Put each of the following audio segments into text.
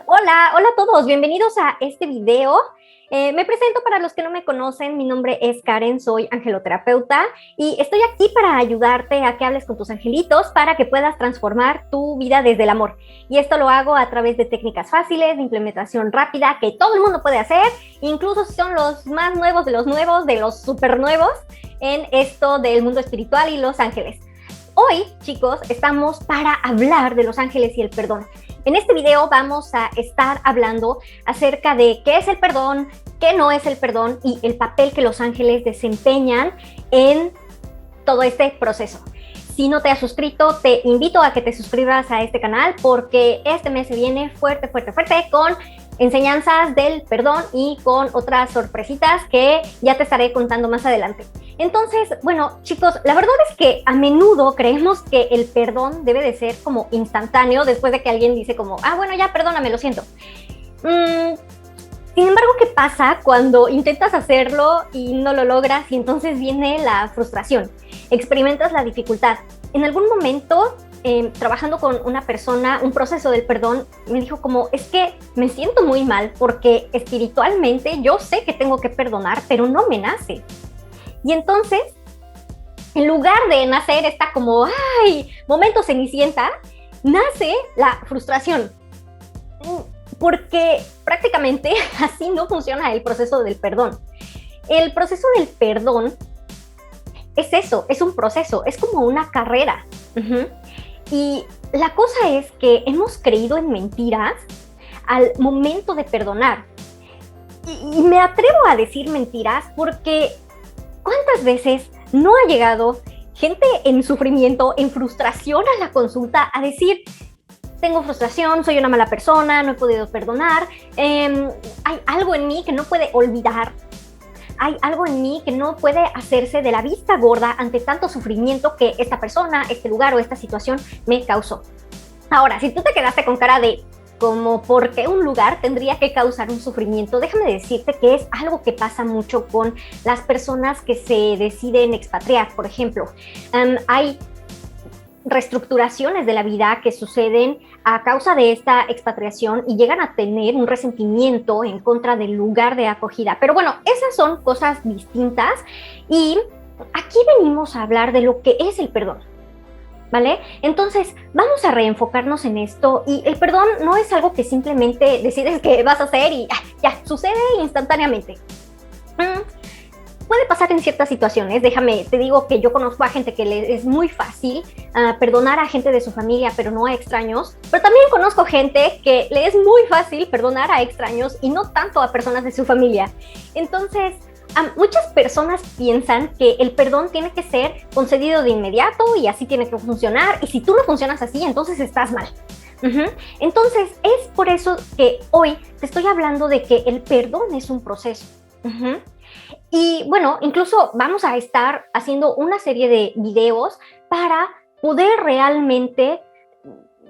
Hola, hola a todos, bienvenidos a este video. Me presento para los que no me conocen, mi nombre es Karen, soy angeloterapeuta y estoy aquí para ayudarte a que hables con tus angelitos para que puedas transformar tu vida desde el amor. Y esto lo hago a través de técnicas fáciles, de implementación rápida, que todo el mundo puede hacer, incluso si son los más nuevos, de los super nuevos en esto del mundo espiritual y los ángeles. Hoy, chicos, estamos para hablar de los ángeles y el perdón. En este video vamos a estar hablando acerca de qué es el perdón, qué no es el perdón y el papel que los ángeles desempeñan en todo este proceso. Si no te has suscrito, te invito a que te suscribas a este canal porque este mes se viene fuerte con enseñanzas del perdón y con otras sorpresitas que ya te estaré contando más adelante. Entonces, bueno, chicos, la verdad es que a menudo creemos que el perdón debe de ser como instantáneo después de que alguien dice como, bueno, ya perdóname, lo siento. Sin embargo, ¿qué pasa cuando intentas hacerlo y no lo logras y entonces viene la frustración? Experimentas la dificultad. En algún momento, trabajando con una persona, un proceso del perdón, me dijo como, es que me siento muy mal porque espiritualmente yo sé que tengo que perdonar, pero no me nace. Y entonces, en lugar de nacer esta como, momento cenicienta, nace la frustración. Porque prácticamente así no funciona el proceso del perdón. El proceso del perdón es eso, es un proceso, es como una carrera. Y la cosa es que hemos creído en mentiras al momento de perdonar. Y me atrevo a decir mentiras porque ¿cuántas veces no ha llegado gente en sufrimiento, en frustración a la consulta a decir, tengo frustración, soy una mala persona, no he podido perdonar, hay algo en mí que no puede olvidar, hay algo en mí que no puede hacerse de la vista gorda ante tanto sufrimiento que esta persona, este lugar o esta situación me causó? Ahora, si tú te quedaste con cara de como por qué un lugar tendría que causar un sufrimiento, déjame decirte que es algo que pasa mucho con las personas que se deciden expatriar, por ejemplo. Hay reestructuraciones de la vida que suceden a causa de esta expatriación y llegan a tener un resentimiento en contra del lugar de acogida. Pero bueno, esas son cosas distintas y aquí venimos a hablar de lo que es el perdón. ¿Vale? Entonces, vamos a reenfocarnos en esto y el perdón no es algo que simplemente decides que vas a hacer y ya, sucede instantáneamente. Puede pasar en ciertas situaciones, te digo que yo conozco a gente que le es muy fácil perdonar a gente de su familia, pero no a extraños, pero también conozco gente que le es muy fácil perdonar a extraños y no tanto a personas de su familia. Entonces, muchas personas piensan que el perdón tiene que ser concedido de inmediato y así tiene que funcionar, y si tú no funcionas así, entonces estás mal. Entonces, es por eso que hoy te estoy hablando de que el perdón es un proceso. Y bueno, incluso vamos a estar haciendo una serie de videos para poder realmente,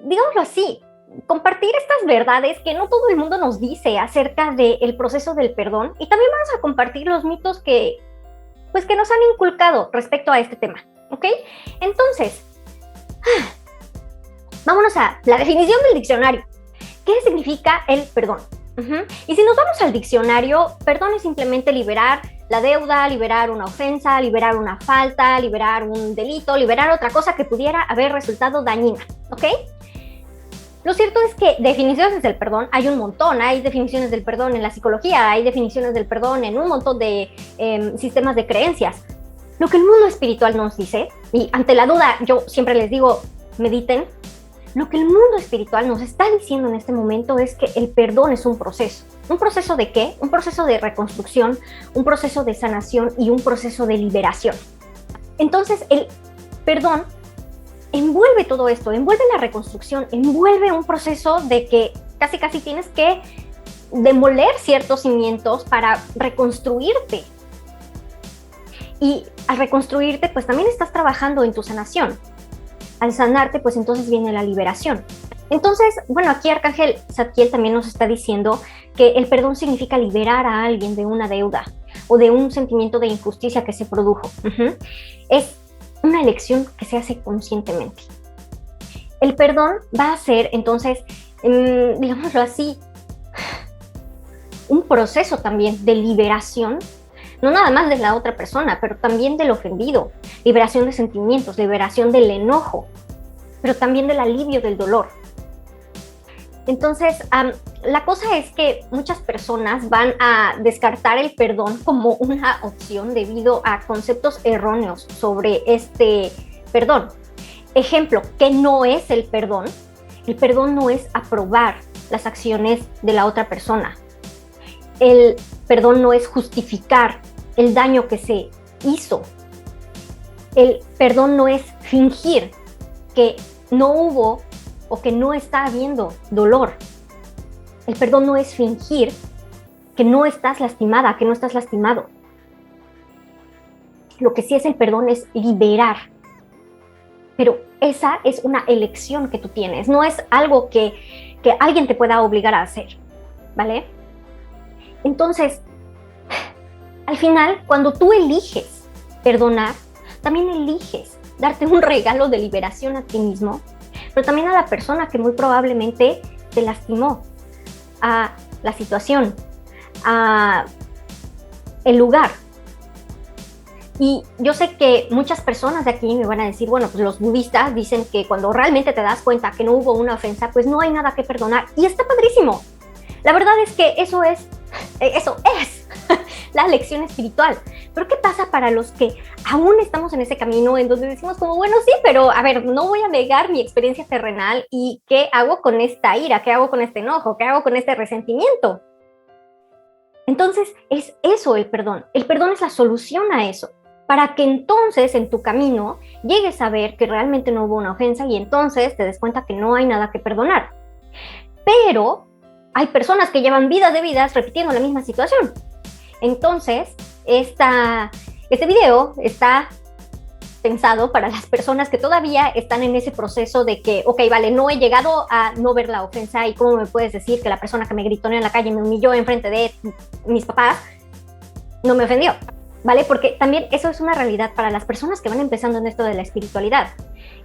digámoslo así, compartir estas verdades que no todo el mundo nos dice acerca del proceso del perdón, y también vamos a compartir los mitos que nos han inculcado respecto a este tema, ¿ok? Entonces, vámonos a la definición del diccionario. ¿Qué significa el perdón? Y si nos vamos al diccionario, perdón es simplemente liberar la deuda, liberar una ofensa, liberar una falta, liberar un delito, liberar otra cosa que pudiera haber resultado dañina, ¿ok? Lo cierto es que definiciones del perdón hay un montón. Hay definiciones del perdón en la psicología, hay definiciones del perdón en un montón de sistemas de creencias. Lo que el mundo espiritual nos dice, y ante la duda yo siempre les digo, mediten, lo que el mundo espiritual nos está diciendo en este momento es que el perdón es un proceso. ¿Un proceso de qué? Un proceso de reconstrucción, un proceso de sanación y un proceso de liberación. Entonces, el perdón envuelve todo esto, envuelve la reconstrucción, envuelve un proceso de que casi tienes que demoler ciertos cimientos para reconstruirte. Y al reconstruirte, pues también estás trabajando en tu sanación. Al sanarte, pues entonces viene la liberación. Entonces, bueno, aquí Arcángel Zadkiel también nos está diciendo que el perdón significa liberar a alguien de una deuda o de un sentimiento de injusticia que se produjo. Es una elección que se hace conscientemente. El perdón va a ser entonces digámoslo así, un proceso también de liberación, no nada más de la otra persona, pero también del ofendido, liberación de sentimientos, liberación del enojo, pero también del alivio del dolor. Entonces, la cosa es que muchas personas van a descartar el perdón como una opción debido a conceptos erróneos sobre este perdón. Ejemplo, ¿qué no es el perdón? El perdón no es aprobar las acciones de la otra persona. El perdón no es justificar el daño que se hizo. El perdón no es fingir que no hubo o que no está habiendo dolor. El perdón no es fingir que no estás lastimada, que no estás lastimado. Lo que sí es el perdón es liberar. Pero esa es una elección que tú tienes, no es algo que alguien te pueda obligar a hacer, ¿vale? Entonces, al final, cuando tú eliges perdonar, también eliges darte un regalo de liberación a ti mismo, pero también a la persona que muy probablemente te lastimó, a la situación, a el lugar. Y yo sé que muchas personas de aquí me van a decir, bueno, pues los budistas dicen que cuando realmente te das cuenta que no hubo una ofensa, pues no hay nada que perdonar. Y está padrísimo. La verdad es que eso es la lección espiritual. Pero ¿qué pasa para los que aún estamos en ese camino en donde decimos como, bueno, sí, pero a ver, no voy a negar mi experiencia terrenal y qué hago con esta ira, qué hago con este enojo, qué hago con este resentimiento? Entonces es eso el perdón. El perdón es la solución a eso, para que entonces en tu camino llegues a ver que realmente no hubo una ofensa y entonces te des cuenta que no hay nada que perdonar. Pero hay personas que llevan vidas de vidas repitiendo la misma situación. Entonces, este video está pensado para las personas que todavía están en ese proceso de que, ok, vale, no he llegado a no ver la ofensa y cómo me puedes decir que la persona que me gritó en la calle me humilló enfrente de mis papás no me ofendió, ¿vale? Porque también eso es una realidad para las personas que van empezando en esto de la espiritualidad.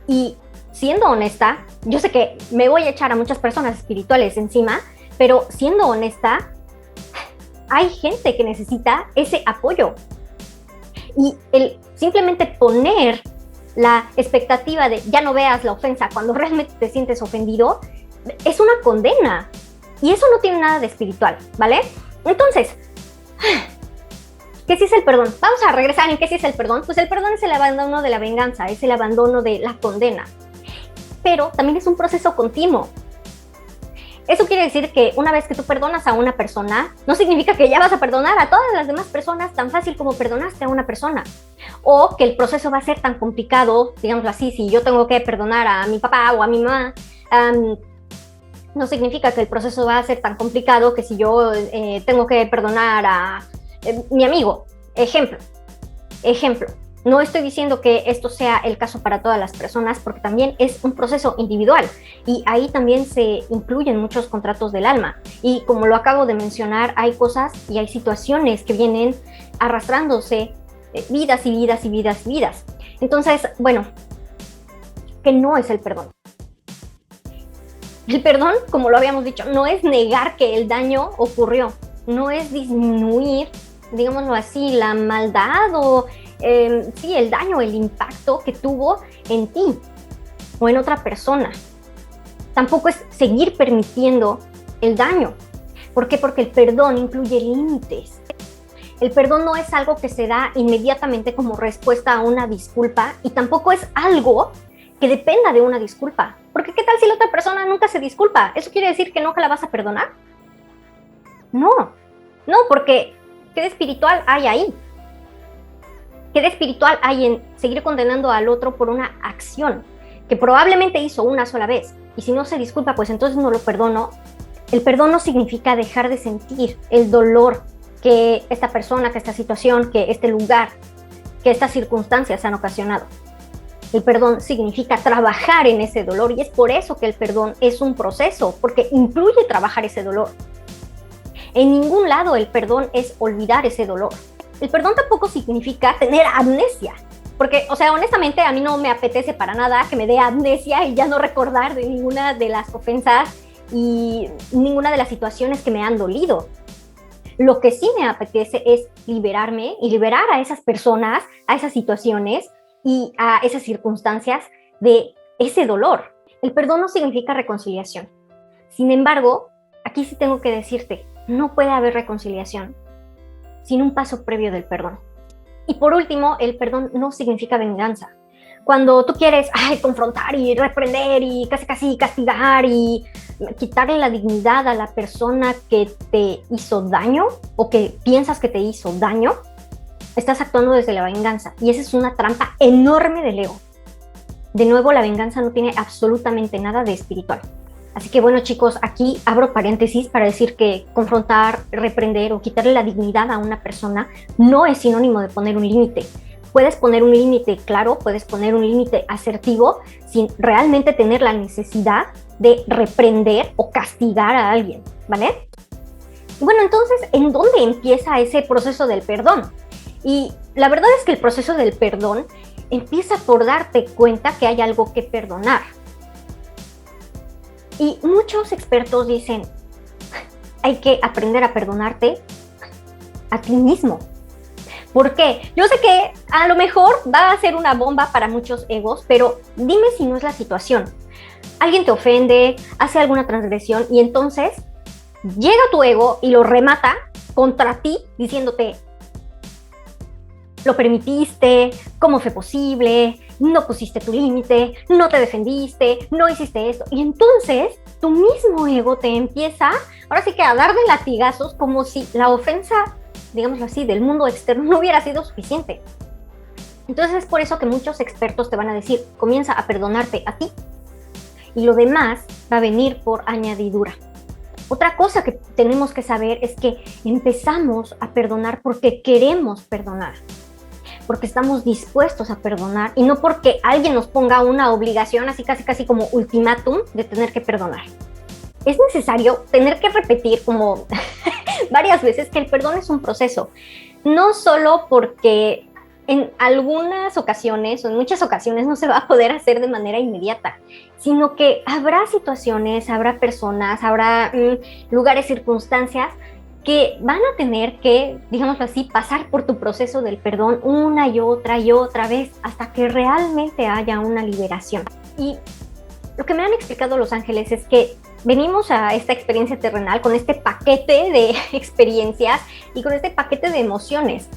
Y siendo honesta, yo sé que me voy a echar a muchas personas espirituales encima, pero siendo honesta, hay gente que necesita ese apoyo. Y el simplemente poner la expectativa de ya no veas la ofensa cuando realmente te sientes ofendido, es una condena. Y eso no tiene nada de espiritual, ¿vale? Entonces, ¿qué sí es el perdón? Vamos a regresar en qué sí es el perdón. Pues el perdón es el abandono de la venganza, es el abandono de la condena. Pero también es un proceso continuo. Eso quiere decir que una vez que tú perdonas a una persona, no significa que ya vas a perdonar a todas las demás personas tan fácil como perdonaste a una persona. O que el proceso va a ser tan complicado, digámoslo así, si yo tengo que perdonar a mi papá o a mi mamá, no significa que el proceso va a ser tan complicado que si yo tengo que perdonar a mi amigo. Ejemplo. No estoy diciendo que esto sea el caso para todas las personas, porque también es un proceso individual y ahí también se incluyen muchos contratos del alma. Y como lo acabo de mencionar, hay cosas y hay situaciones que vienen arrastrándose vidas y vidas y vidas y vidas. Entonces, bueno, ¿qué no es el perdón? El perdón, como lo habíamos dicho, no es negar que el daño ocurrió, no es disminuir, digámoslo así, la maldad o sí, el daño, el impacto que tuvo en ti o en otra persona. Tampoco es seguir permitiendo el daño. ¿Por qué? Porque el perdón incluye límites. El perdón no es algo que se da inmediatamente como respuesta a una disculpa y tampoco es algo que dependa de una disculpa. Porque ¿qué tal si la otra persona nunca se disculpa? ¿Eso quiere decir que no la vas a perdonar? No, porque ¿qué de espiritual hay ahí? ¿Qué de espiritual hay en seguir condenando al otro por una acción que probablemente hizo una sola vez? Y si no se disculpa, pues entonces no lo perdono. El perdón no significa dejar de sentir el dolor que esta persona, que esta situación, que este lugar, que estas circunstancias han ocasionado. El perdón significa trabajar en ese dolor y es por eso que el perdón es un proceso, porque incluye trabajar ese dolor. En ningún lado el perdón es olvidar ese dolor. El perdón tampoco significa tener amnesia, porque, o sea, honestamente a mí no me apetece para nada que me dé amnesia y ya no recordar de ninguna de las ofensas y ninguna de las situaciones que me han dolido. Lo que sí me apetece es liberarme y liberar a esas personas, a esas situaciones y a esas circunstancias de ese dolor. El perdón no significa reconciliación. Sin embargo, aquí sí tengo que decirte, no puede haber reconciliación sin un paso previo del perdón. Y por último, el perdón no significa venganza. Cuando tú quieres confrontar y reprender y casi castigar y quitarle la dignidad a la persona que te hizo daño o que piensas que te hizo daño, estás actuando desde la venganza. Y esa es una trampa enorme del ego. De nuevo, la venganza no tiene absolutamente nada de espiritual. Así que bueno, chicos, aquí abro paréntesis para decir que confrontar, reprender o quitarle la dignidad a una persona no es sinónimo de poner un límite. Puedes poner un límite claro, puedes poner un límite asertivo sin realmente tener la necesidad de reprender o castigar a alguien, ¿vale? Bueno, entonces, ¿en dónde empieza ese proceso del perdón? Y la verdad es que el proceso del perdón empieza por darte cuenta que hay algo que perdonar. Y muchos expertos dicen, hay que aprender a perdonarte a ti mismo. ¿Por qué? Yo sé que a lo mejor va a ser una bomba para muchos egos, pero dime si no es la situación. Alguien te ofende, hace alguna transgresión y entonces llega tu ego y lo remata contra ti diciéndote, lo permitiste, ¿cómo fue posible? No pusiste tu límite, no te defendiste, no hiciste esto. Y entonces tu mismo ego te empieza, ahora sí que a dar de latigazos como si la ofensa, digámoslo así, del mundo externo no hubiera sido suficiente. Entonces es por eso que muchos expertos te van a decir, comienza a perdonarte a ti y lo demás va a venir por añadidura. Otra cosa que tenemos que saber es que empezamos a perdonar porque queremos perdonar, porque estamos dispuestos a perdonar y no porque alguien nos ponga una obligación así casi como ultimátum de tener que perdonar. Es necesario tener que repetir como varias veces que el perdón es un proceso, no solo porque en algunas ocasiones o en muchas ocasiones no se va a poder hacer de manera inmediata, sino que habrá situaciones, habrá personas, habrá lugares, circunstancias que van a tener que, digámoslo así, pasar por tu proceso del perdón una y otra vez hasta que realmente haya una liberación. Y lo que me han explicado los ángeles es que venimos a esta experiencia terrenal con este paquete de experiencias y con este paquete de emociones,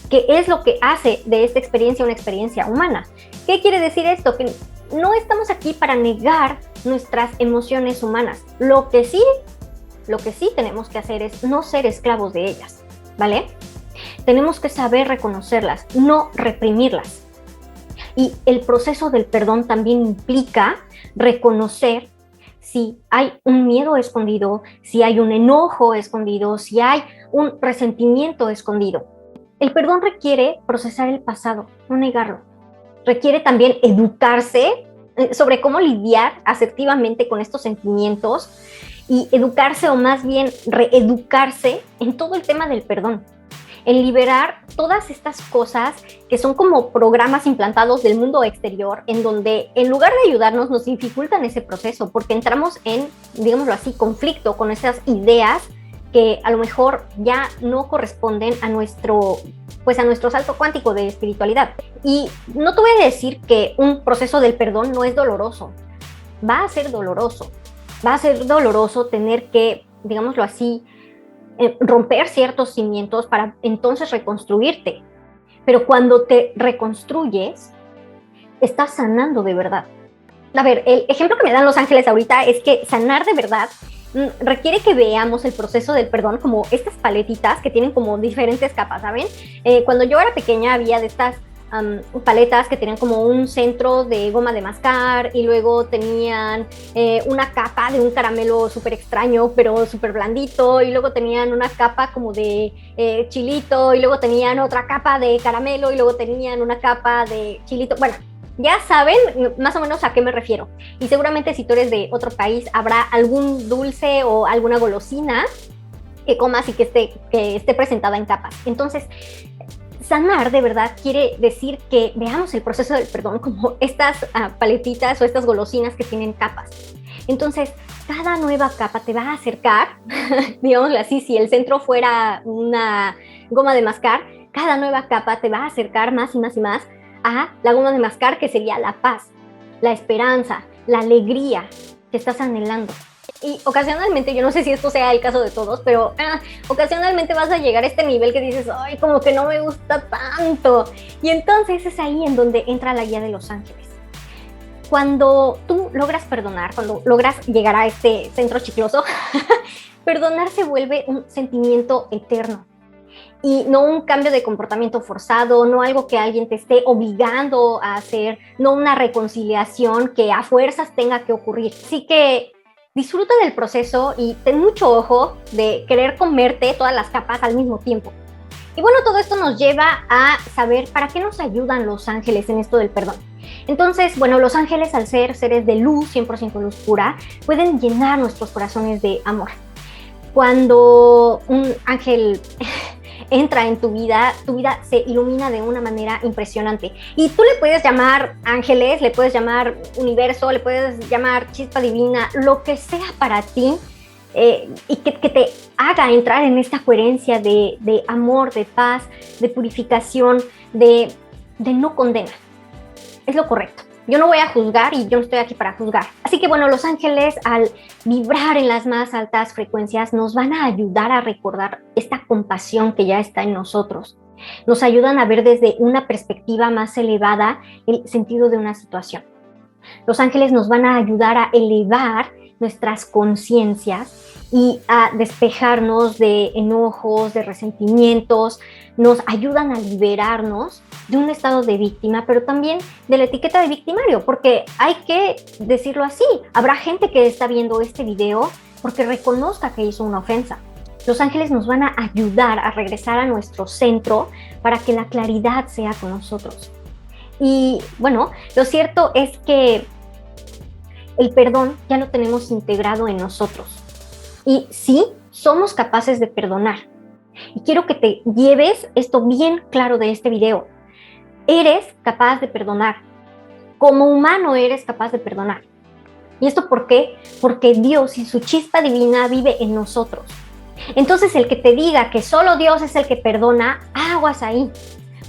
que es lo que hace de esta experiencia una experiencia humana. ¿Qué quiere decir esto? Que no estamos aquí para negar nuestras emociones humanas. Lo que sí tenemos que hacer es no ser esclavos de ellas, ¿vale? Tenemos que saber reconocerlas, no reprimirlas. Y el proceso del perdón también implica reconocer si hay un miedo escondido, si hay un enojo escondido, si hay un resentimiento escondido. El perdón requiere procesar el pasado, no negarlo. Requiere también educarse sobre cómo lidiar asertivamente con estos sentimientos y educarse o más bien reeducarse en todo el tema del perdón, en liberar todas estas cosas que son como programas implantados del mundo exterior, en donde en lugar de ayudarnos nos dificultan ese proceso, porque entramos en, digámoslo así, conflicto con esas ideas que a lo mejor ya no corresponden a nuestro salto cuántico de espiritualidad. Y no te voy a decir que un proceso del perdón no es doloroso, va a ser doloroso. Va a ser doloroso tener que, digámoslo así, romper ciertos cimientos para entonces reconstruirte. Pero cuando te reconstruyes, estás sanando de verdad. A ver, el ejemplo que me dan los ángeles ahorita es que sanar de verdad requiere que veamos el proceso del perdón como estas paletitas que tienen como diferentes capas, ¿saben? Cuando yo era pequeña había de estas paletas que tenían como un centro de goma de mascar y luego tenían una capa de un caramelo súper extraño pero súper blandito y luego tenían una capa como de chilito y luego tenían otra capa de caramelo y luego tenían una capa de chilito. Bueno, ya saben más o menos a qué me refiero y seguramente si tú eres de otro país habrá algún dulce o alguna golosina que comas y que esté presentada en capas. Entonces, sanar de verdad quiere decir que veamos el proceso del perdón como estas paletitas o estas golosinas que tienen capas. Entonces, cada nueva capa te va a acercar, digámoslo así, si el centro fuera una goma de mascar, cada nueva capa te va a acercar más y más y más a la goma de mascar, que sería la paz, la esperanza, la alegría que estás anhelando. Y ocasionalmente, yo no sé si esto sea el caso de todos, pero ocasionalmente vas a llegar a este nivel que dices, ay, como que no me gusta tanto. Y entonces es ahí en donde entra la guía de los ángeles. Cuando tú logras perdonar, cuando logras llegar a este centro chicloso, perdonar se vuelve un sentimiento eterno. Y no un cambio de comportamiento forzado, no algo que alguien te esté obligando a hacer, no una reconciliación que a fuerzas tenga que ocurrir. Así que disfruta del proceso y ten mucho ojo de querer comerte todas las capas al mismo tiempo. Y bueno, todo esto nos lleva a saber para qué nos ayudan los ángeles en esto del perdón. Entonces, bueno, los ángeles, al ser seres de luz, 100% luz pura, pueden llenar nuestros corazones de amor. Cuando un ángel entra en tu vida se ilumina de una manera impresionante. Y tú le puedes llamar ángeles, le puedes llamar universo, le puedes llamar chispa divina, lo que sea para ti, y que te haga entrar en esta coherencia de amor, de paz, de purificación, de no condena. Es lo correcto. Yo no voy a juzgar y yo no estoy aquí para juzgar. Así que bueno, los ángeles, al vibrar en las más altas frecuencias, nos van a ayudar a recordar esta compasión que ya está en nosotros. Nos ayudan a ver desde una perspectiva más elevada el sentido de una situación. Los ángeles nos van a ayudar a elevar nuestras conciencias y a despejarnos de enojos, de resentimientos, nos ayudan a liberarnos de un estado de víctima, pero también de la etiqueta de victimario, porque hay que decirlo así, habrá gente que está viendo este video porque reconozca que hizo una ofensa. Los ángeles nos van a ayudar a regresar a nuestro centro para que la claridad sea con nosotros. Y bueno, lo cierto es que el perdón ya lo tenemos integrado en nosotros. Y sí, somos capaces de perdonar. Y quiero que te lleves esto bien claro de este video. Eres capaz de perdonar. Como humano eres capaz de perdonar. ¿Y esto por qué? Porque Dios y su chispa divina vive en nosotros. Entonces el que te diga que solo Dios es el que perdona, aguas ahí.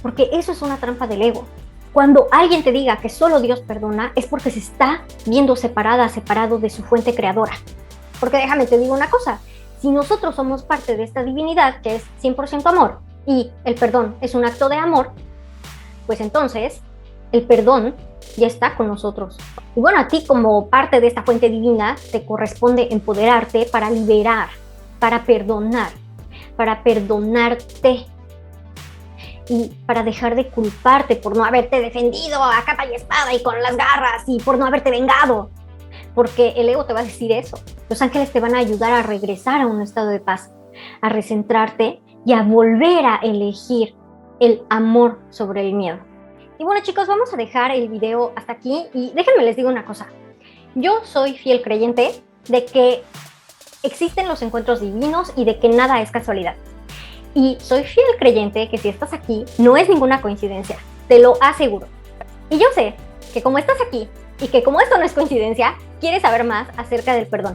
Porque eso es una trampa del ego. Cuando alguien te diga que solo Dios perdona, es porque se está viendo separado de su fuente creadora. Porque déjame te digo una cosa, si nosotros somos parte de esta divinidad que es 100% amor y el perdón es un acto de amor, pues entonces el perdón ya está con nosotros. Y bueno, a ti como parte de esta fuente divina te corresponde empoderarte para liberar, para perdonarte y para dejar de culparte por no haberte defendido a capa y espada y con las garras y por no haberte vengado. Porque el ego te va a decir eso. Los ángeles te van a ayudar a regresar a un estado de paz, a recentrarte y a volver a elegir el amor sobre el miedo. Y bueno, chicos, vamos a dejar el video hasta aquí y déjenme les digo una cosa. Yo soy fiel creyente de que existen los encuentros divinos y de que nada es casualidad. Y soy fiel creyente que si estás aquí no es ninguna coincidencia, te lo aseguro. Y yo sé que como estás aquí y que como esto no es coincidencia, quieres saber más acerca del perdón.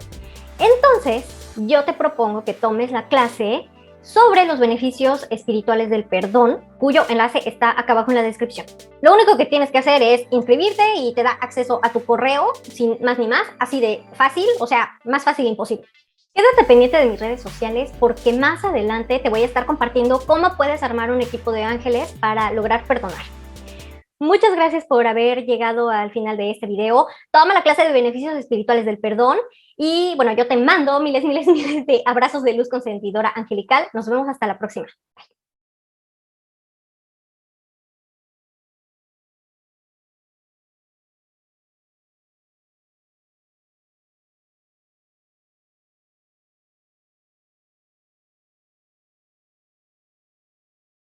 Entonces, yo te propongo que tomes la clase sobre los beneficios espirituales del perdón, cuyo enlace está acá abajo en la descripción. Lo único que tienes que hacer es inscribirte y te da acceso a tu correo, sin más ni más, así de fácil, o sea, más fácil imposible. Quédate pendiente de mis redes sociales porque más adelante te voy a estar compartiendo cómo puedes armar un equipo de ángeles para lograr perdonar. Muchas gracias por haber llegado al final de este video. Toma la clase de beneficios espirituales del perdón y bueno, yo te mando miles de abrazos de luz consentidora angelical. Nos vemos hasta la próxima. Bye.